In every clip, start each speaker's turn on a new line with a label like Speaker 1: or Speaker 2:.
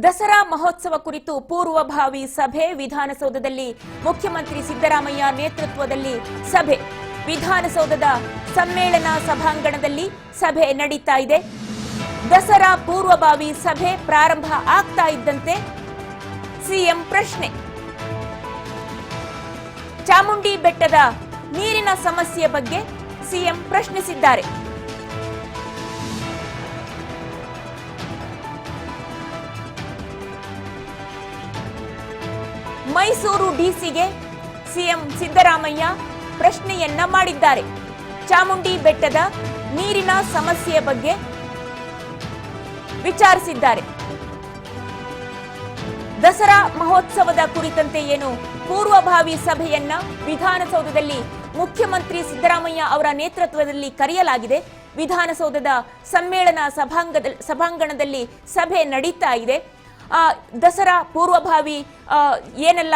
Speaker 1: ದಸರಾ ಮಹೋತ್ಸವ ಕುರಿತು ಪೂರ್ವಭಾವಿ ಸಭೆ ವಿಧಾನಸೌಧದಲ್ಲಿ ಮುಖ್ಯಮಂತ್ರಿ ಸಿದ್ದರಾಮಯ್ಯ ನೇತೃತ್ವದಲ್ಲಿ ಸಭೆ ವಿಧಾನಸೌಧದ ಸಮ್ಮೇಳನ ಸಭಾಂಗಣದಲ್ಲಿ ಸಭೆ ನಡೀತಾ ಇದೆ. ದಸರಾ ಪೂರ್ವಭಾವಿ ಸಭೆ ಪ್ರಾರಂಭ ಆಗ್ತಾ ಇದ್ದಂತೆ ಸಿಎಂ ಪ್ರಶ್ನೆ. ಚಾಮುಂಡಿ ಬೆಟ್ಟದ ನೀರಿನ ಸಮಸ್ಯೆ ಬಗ್ಗೆ ಸಿಎಂ ಪ್ರಶ್ನಿಸಿದ್ದಾರೆ. ಮೈಸೂರು ಡಿಸಿಗೆ ಸಿಎಂ ಸಿದ್ದರಾಮಯ್ಯ ಪ್ರಶ್ನೆಯನ್ನ ಮಾಡಿದ್ದಾರೆ. ಚಾಮುಂಡಿ ಬೆಟ್ಟದ ನೀರಿನ ಸಮಸ್ಯೆಯ ಬಗ್ಗೆ ವಿಚಾರಿಸಿದ್ದಾರೆ. ದಸರಾ ಮಹೋತ್ಸವದ ಕುರಿತಂತೆ ಏನು ಪೂರ್ವಭಾವಿ ಸಭೆಯನ್ನ ವಿಧಾನಸೌಧದಲ್ಲಿ ಮುಖ್ಯಮಂತ್ರಿ ಸಿದ್ದರಾಮಯ್ಯ ಅವರ ನೇತೃತ್ವದಲ್ಲಿ ಕರೆಯಲಾಗಿದೆ. ವಿಧಾನಸೌಧದ ಸಮ್ಮೇಳನ ಸಭಾಂಗಣದಲ್ಲಿ ಸಭೆ ನಡೀತಾ ಇದೆ. ದಸರಾ ಪೂರ್ವಭಾವಿ ಏನೆಲ್ಲ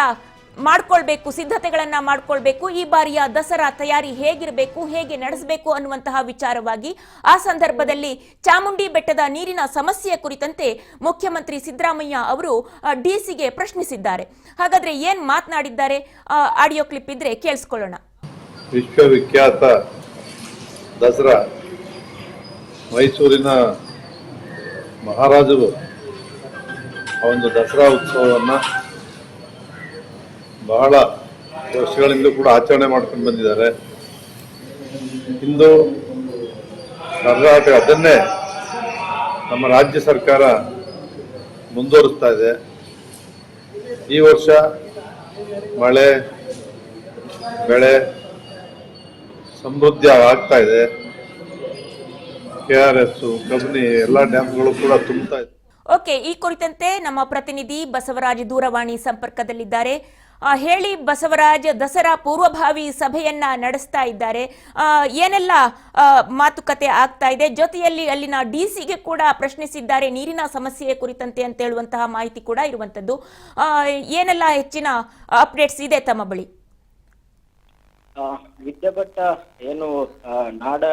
Speaker 1: ಮಾಡ್ಕೊಳ್ಬೇಕು, ಸಿದ್ಧತೆಗಳನ್ನ ಮಾಡ್ಕೊಳ್ಬೇಕು, ಈ ಬಾರಿಯ ದಸರಾ ತಯಾರಿ ಹೇಗಿರಬೇಕು, ಹೇಗೆ ನಡೆಸಬೇಕು ಅನ್ನುವಂತಹ ವಿಚಾರವಾಗಿ ಆ ಸಂದರ್ಭದಲ್ಲಿ ಚಾಮುಂಡಿ ಬೆಟ್ಟದ ನೀರಿನ ಸಮಸ್ಯೆ ಕುರಿತಂತೆ ಮುಖ್ಯಮಂತ್ರಿ ಸಿದ್ದರಾಮಯ್ಯ ಅವರು ಡಿಸಿಗೆ ಪ್ರಶ್ನಿಸಿದ್ದಾರೆ. ಹಾಗಾದ್ರೆ ಏನ್ ಮಾತನಾಡಿದ್ದಾರೆ, ಆಡಿಯೋ ಕ್ಲಿಪ್ ಇದ್ರೆ ಕೇಳಿಸ್ಕೊಳ್ಳೋಣ.
Speaker 2: ವಿಶ್ವವಿಖ್ಯಾತ ದಸರಾ ಮೈಸೂರಿನ ಮಹಾರಾಜರು ಒಂದು ದಸರಾ ಉತ್ಸವವನ್ನು ಬಹಳ ವರ್ಷಗಳಿಂದ ಕೂಡ ಆಚರಣೆ ಮಾಡ್ಕೊಂಡು ಬಂದಿದ್ದಾರೆ. ಇಂದು ಕರ್ನಾಟಕ ಅದನ್ನೇ ನಮ್ಮ ರಾಜ್ಯ ಸರ್ಕಾರ ಮುಂದುವರಿಸ್ತಾ ಇದೆ. ಈ ವರ್ಷ ಮಳೆ ಬೆಳೆ ಸಮೃದ್ಧಿ ಆಗ್ತಾ ಇದೆ. KRS, ಕಬಿನಿ ಎಲ್ಲ ಡ್ಯಾಮ್ಗಳು ಕೂಡ ತುಂಬುತ್ತಾ ಇದೆ.
Speaker 1: ಓಕೆ, ಈ ಕುರಿತಂತೆ ನಮ್ಮ ಪ್ರತಿನಿಧಿ ಬಸವರಾಜ್ ದೂರವಾಣಿ ಸಂಪರ್ಕದಲ್ಲಿದ್ದಾರೆ. ಹೇಳಿ ಬಸವರಾಜ್, ದಸರಾ ಪೂರ್ವಭಾವಿ ಸಭೆಯನ್ನ ನಡೆಸ್ತಾ ಇದ್ದಾರೆ, ಏನೆಲ್ಲ ಮಾತುಕತೆ ಆಗ್ತಾ ಇದೆ? ಜೊತೆಯಲ್ಲಿ ಅಲ್ಲಿನ ಡಿಸಿಗೆ ಕೂಡ ಪ್ರಶ್ನಿಸಿದ್ದಾರೆ ನೀರಿನ ಸಮಸ್ಯೆ ಕುರಿತಂತೆ ಅಂತ ಹೇಳುವಂತಹ ಮಾಹಿತಿ ಕೂಡ ಇರುವಂತದ್ದು. ಏನೆಲ್ಲ ಹೆಚ್ಚಿನ ಅಪ್ಡೇಟ್ಸ್ ಇದೆ ತಮ್ಮ ಬಳಿ?
Speaker 3: ವಿದ್ಯಾಭಟ್ಟ ಏನು ನಾಡ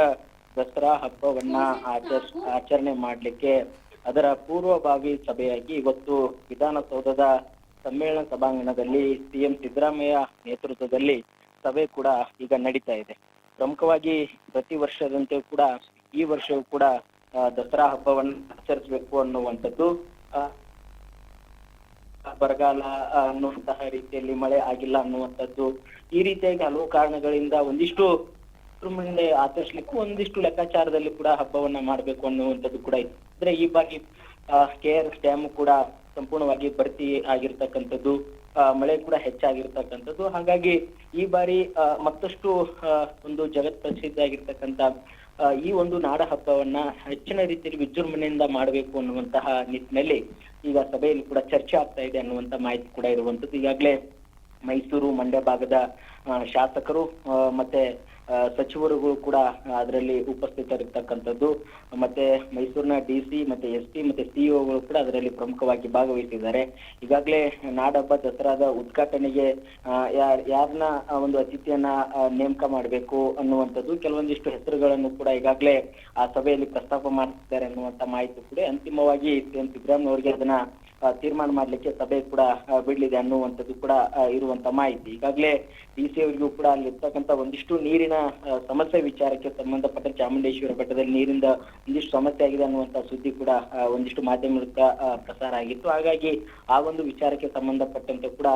Speaker 3: ದಸರಾ ಹಬ್ಬವನ್ನ ಆಚರಣೆ ಮಾಡಲಿಕ್ಕೆ ಅದರ ಪೂರ್ವಭಾವಿ ಸಭೆಯಾಗಿ ಇವತ್ತು ವಿಧಾನಸೌಧದ ಸಮ್ಮೇಳನ ಸಭಾಂಗಣದಲ್ಲಿ ಸಿಎಂ ಸಿದ್ದರಾಮಯ್ಯ ನೇತೃತ್ವದಲ್ಲಿ ಸಭೆ ಕೂಡ ಈಗ ನಡೀತಾ ಇದೆ. ಪ್ರಮುಖವಾಗಿ ಪ್ರತಿ ವರ್ಷದಂತೆ ಕೂಡ ಈ ವರ್ಷವೂ ಕೂಡ ದಸರಾ ಹಬ್ಬವನ್ನು ಆಚರಿಸಬೇಕು ಅನ್ನುವಂಥದ್ದು, ಬರಗಾಲ ಅನ್ನುವಂತಹ ರೀತಿಯಲ್ಲಿ ಮಳೆ ಆಗಿಲ್ಲ ಅನ್ನುವಂಥದ್ದು, ಈ ರೀತಿಯಾಗಿ ಹಲವು ಕಾರಣಗಳಿಂದ ಒಂದಿಷ್ಟು ಮುಂದೆ ಆಚರಿಸಲಿಕ್ಕೂ ಒಂದಿಷ್ಟು ಲೆಕ್ಕಾಚಾರದಲ್ಲಿ ಕೂಡ ಹಬ್ಬವನ್ನ ಮಾಡಬೇಕು ಅನ್ನುವಂಥದ್ದು ಕೂಡ ಇದೆ. ಅಂದ್ರೆ ಈ ಬಾರಿ KRS ಡ್ಯಾಮ್ ಕೂಡ ಸಂಪೂರ್ಣವಾಗಿ ಭರ್ತಿ ಆಗಿರ್ತಕ್ಕಂಥದ್ದು, ಮಳೆ ಕೂಡ ಹೆಚ್ಚಾಗಿರ್ತಕ್ಕಂಥದ್ದು. ಹಾಗಾಗಿ ಈ ಬಾರಿ ಮತ್ತಷ್ಟು ಒಂದು ಜಗತ್ ಪ್ರಸಿದ್ಧ ಆಗಿರ್ತಕ್ಕಂಥ ಈ ಒಂದು ನಾಡ ಹಬ್ಬವನ್ನ ಹೆಚ್ಚಿನ ರೀತಿಯಲ್ಲಿ ವಿಜೃಂಭಣೆಯಿಂದ ಮಾಡಬೇಕು ಅನ್ನುವಂತಹ ನಿಟ್ಟಿನಲ್ಲಿ ಈಗ ಸಭೆಯಲ್ಲಿ ಕೂಡ ಚರ್ಚೆ ಆಗ್ತಾ ಇದೆ ಅನ್ನುವಂತ ಮಾಹಿತಿ ಕೂಡ ಇರುವಂತದ್ದು. ಈಗಾಗಲೇ ಮೈಸೂರು ಮಂಡ್ಯ ಭಾಗದ ಶಾಸಕರು ಮತ್ತೆ ಸಚಿವರುಗಳು ಕೂಡ ಅದರಲ್ಲಿ ಉಪಸ್ಥಿತರಿರ್ತಕ್ಕಂಥದ್ದು, ಮತ್ತೆ ಮೈಸೂರಿನ DC ಮತ್ತೆ SP ಮತ್ತೆ CEO ಕೂಡ ಅದರಲ್ಲಿ ಪ್ರಮುಖವಾಗಿ ಭಾಗವಹಿಸಿದ್ದಾರೆ. ಈಗಾಗಲೇ ನಾಡಹಬ್ಬ ದಸರಾದ ಉದ್ಘಾಟನೆಗೆ ಯಾರನ್ನ ಒಂದು ಅತಿಥಿಯನ್ನ ನೇಮಕ ಮಾಡಬೇಕು ಅನ್ನುವಂಥದ್ದು ಕೆಲವೊಂದಿಷ್ಟು ಹೆಸರುಗಳನ್ನು ಕೂಡ ಈಗಾಗಲೇ ಆ ಸಭೆಯಲ್ಲಿ ಪ್ರಸ್ತಾಪ ಮಾಡ್ತಿದ್ದಾರೆ ಅನ್ನುವಂತ ಮಾಹಿತಿ ಕೂಡ ಅಂತಿಮವಾಗಿ ಸಿದ್ದರಾಮಯ್ಯ ಅವರಿಗೆ ಅದನ್ನ ತೀರ್ಮಾನ ಮಾಡ್ಲಿಕ್ಕೆ ಸಭೆ ಕೂಡ ಬಿಡ್ಲಿದೆ ಅನ್ನುವಂಥದ್ದು ಕೂಡ ಇರುವಂತ ಮಾಹಿತಿ. ಈಗಾಗಲೇ DC ಅವರಿಗೂ ಕೂಡ ಅಲ್ಲಿರ್ತಕ್ಕಂಥ ಒಂದಿಷ್ಟು ನೀರಿನ ಸಮಸ್ಯೆ ವಿಚಾರಕ್ಕೆ ಸಂಬಂಧಪಟ್ಟ ಚಾಮುಂಡೇಶ್ವರಿ ಬೆಟ್ಟದಲ್ಲಿ ನೀರಿಂದ ಒಂದಿಷ್ಟು ಸಮಸ್ಯೆ ಆಗಿದೆ ಅನ್ನುವಂತ ಸುದ್ದಿ ಕೂಡ ಒಂದಿಷ್ಟು ಮಾಧ್ಯಮದ ಪ್ರಸಾರ ಆಗಿತ್ತು. ಹಾಗಾಗಿ ಆ ಒಂದು ವಿಚಾರಕ್ಕೆ ಸಂಬಂಧಪಟ್ಟಂತೆ ಕೂಡ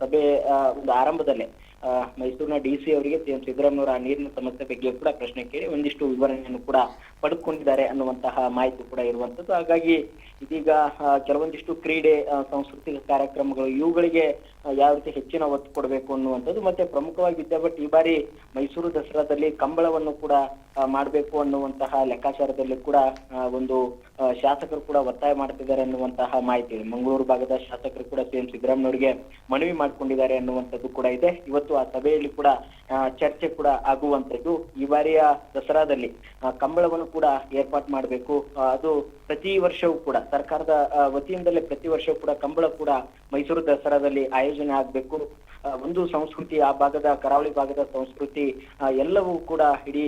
Speaker 3: ಸಭೆ ಒಂದು ಆರಂಭದಲ್ಲೇ ಮೈಸೂರಿನ DC ಅವರಿಗೆ ಸಿಎಂ ಸಿದ್ದರಾಮಯ್ಯ ಅವರ ನೀರಿನ ಸಮಸ್ಯೆ ಬಗ್ಗೆ ಕೂಡ ಪ್ರಶ್ನೆ ಕೇಳಿ ಒಂದಿಷ್ಟು ವಿವರಣೆಯನ್ನು ಕೂಡ ಪಡೆದುಕೊಂಡಿದ್ದಾರೆ ಅನ್ನುವಂತಹ ಮಾಹಿತಿ ಕೂಡ ಇರುವಂತದ್ದು. ಹಾಗಾಗಿ ಇದೀಗ ಕೆಲವೊಂದಿಷ್ಟು ಕ್ರೀಡೆ ಸಾಂಸ್ಕೃತಿಕ ಕಾರ್ಯಕ್ರಮಗಳು ಇವುಗಳಿಗೆ ಯಾವ ರೀತಿ ಹೆಚ್ಚಿನ ಒತ್ತು ಕೊಡಬೇಕು ಅನ್ನುವಂಥದ್ದು, ಮತ್ತೆ ಪ್ರಮುಖವಾಗಿ ವಿದ್ಯಾಭಟ್ ಈ ಬಾರಿ ಮೈಸೂರು ದಸರಾದಲ್ಲಿ ಕಂಬಳವನ್ನು ಕೂಡ ಮಾಡಬೇಕು ಅನ್ನುವಂತಹ ಲೆಕ್ಕಾಚಾರದಲ್ಲಿ ಕೂಡ ಒಂದು ಶಾಸಕರು ಕೂಡ ಒತ್ತಾಯ ಮಾಡ್ತಿದ್ದಾರೆ ಅನ್ನುವಂತಹ ಮಾಹಿತಿ ಇದೆ. ಮಂಗಳೂರು ಭಾಗದ ಶಾಸಕರು ಕೂಡ ಸಿಎಂ ಸಿದ್ದರಾಮಯ್ಯ ಅವರಿಗೆ ಮನವಿ ಮಾಡ್ಕೊಂಡಿದ್ದಾರೆ ಅನ್ನುವಂಥದ್ದು ಕೂಡ ಇದೆ. ಇವತ್ತು ಆ ಸಭೆಯಲ್ಲಿ ಕೂಡ ಚರ್ಚೆ ಕೂಡ ಆಗುವಂಥದ್ದು. ಈ ಬಾರಿಯ ದಸರಾದಲ್ಲಿ ಕಂಬಳವನ್ನು ಕೂಡ ಏರ್ಪಾಟ್ ಮಾಡಬೇಕು, ಅದು ಪ್ರತಿ ವರ್ಷವೂ ಕೂಡ ಸರ್ಕಾರದ ವತಿಯಿಂದಲೇ ಪ್ರತಿ ವರ್ಷವೂ ಕೂಡ ಕಂಬಳ ಕೂಡ ಮೈಸೂರು ದಸರಾದಲ್ಲಿ ಆಯೋಜನೆ ಆಗ್ಬೇಕು. ಒಂದು ಸಂಸ್ಕೃತಿ, ಆ ಭಾಗದ ಕರಾವಳಿ ಭಾಗದ ಸಂಸ್ಕೃತಿ ಎಲ್ಲವೂ ಕೂಡ ಇಡೀ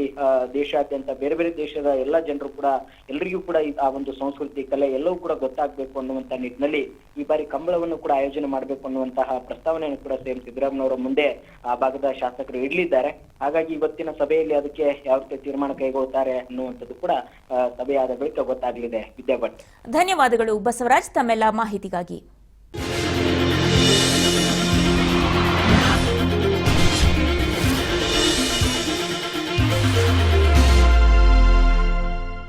Speaker 3: ದೇಶಾದ್ಯಂತ ಬೇರೆ ಬೇರೆ ದೇಶದ ಎಲ್ಲ ಜನರು ಕೂಡ ಎಲ್ರಿಗೂ ಕೂಡ ಆ ಒಂದು ಸಂಸ್ಕೃತಿ ಕಲೆ ಎಲ್ಲವೂ ಕೂಡ ಗೊತ್ತಾಗಬೇಕು ಅನ್ನುವಂತ ನಿಟ್ಟಿನಲ್ಲಿ ಈ ಬಾರಿ ಕಂಬಳವನ್ನು ಕೂಡ ಆಯೋಜನೆ ಮಾಡಬೇಕು ಅನ್ನುವಂತಹ ಪ್ರಸ್ತಾವನೆಯನ್ನು ಕೂಡ ಸಿಎಂ ಸಿದ್ದರಾಮಯ್ಯನವರ ಮುಂದೆ ಆ ಭಾಗದ ಶಾಸಕರು ಇಡಲಿದ್ದಾರೆ. ಹಾಗಾಗಿ ಇವತ್ತಿನ ಸಭೆಯಲ್ಲಿ ಅದಕ್ಕೆ ಯಾವ ರೀತಿ ತೀರ್ಮಾನ ಕೈಗೊಳ್ಳುತ್ತಾರೆ ಅನ್ನುವಂಥದ್ದು ಕೂಡ ಸಭೆಯಾದ ಬಳಿಕ ಗೊತ್ತಾಗಲಿದೆ. ವಿದ್ಯಾಭಟ್,
Speaker 1: ಧನ್ಯವಾದಗಳು ಬಸವರಾಜ್ ತಮ್ಮೆಲ್ಲ ಮಾಹಿತಿಗಾಗಿ.